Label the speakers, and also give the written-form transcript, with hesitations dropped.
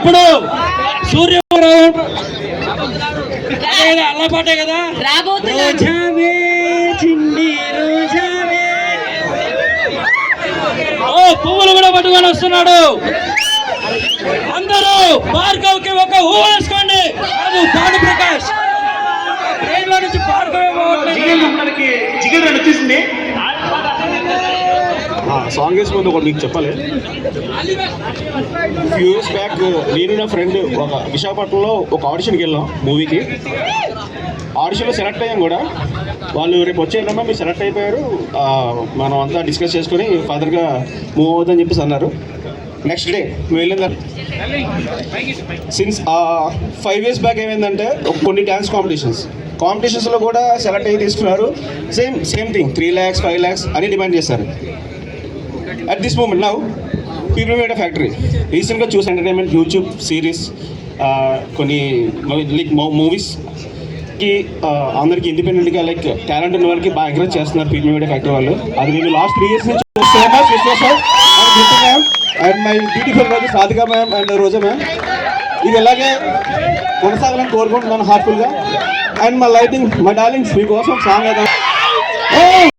Speaker 1: ఇప్పుడు సూర్య అల్ల పాటే కదా, రోజావే చిన్ని రోజావే. పువ్వులు కూడా పట్టుకొని వస్తున్నాడు. అందరూ భార్గవ్ కి ఒక ఊ వేసుకోండి. భాను ప్రకాష్ నుంచి
Speaker 2: జిగర్ వచ్చేసింది. సాంగ్ వేసి ముందు ఒకటి మీకు చెప్పాలి. ఫ్యూ ఇయర్స్ బ్యాక్ నేను నా ఫ్రెండ్ ఒక విశాఖపట్నంలో ఒక ఆడిషన్కి వెళ్ళాం మూవీకి. ఆడిషన్లో సెలెక్ట్ అయ్యాం కూడా. వాళ్ళు రేపు వచ్చేటమ్మా మీరు సెలెక్ట్ అయిపోయారు, మనం అంతా డిస్కస్ చేసుకొని ఫర్దర్గా మూవ్ అవుతుందని చెప్పేసి అన్నారు. నెక్స్ట్ డే మేము వెళ్ళిన సిన్స్ 5 years బ్యాక్ ఏమైందంటే కొన్ని డ్యాన్స్ కాంపిటీషన్స్లో కూడా సెలెక్ట్ అయ్యి తీసుకున్నారు. సేమ్ థింగ్ 3 lakhs 5 lakhs అని డిమాండ్ చేస్తారు. At this moment now people made a factory. రీసెంట్గా చూసి ఎంటర్టైన్మెంట్ యూట్యూబ్ సిరీస్ కొన్ని మూవీస్కి అందరికీ ఇండిపెండెంట్గా లైక్ టాలెంట్ ఉన్న వాళ్ళకి బాగా ఎంకరేజ్ చేస్తున్నారు పీపుల్ మీడియా ఫ్యాక్టరీ వాళ్ళు. అది నేను లాస్ట్ 3 years నుంచి అండ్ మై బ్యూటిఫుల్ రోజు Sadhika ma'am and Roja ma'am. ఇది ఎలాగే కొనసాగాలని కోరుకుంటున్నాను హార్ట్ఫుల్గా. అండ్ మా లైటింగ్ మా డార్లింగ్స్ మీకోసం సాంగ్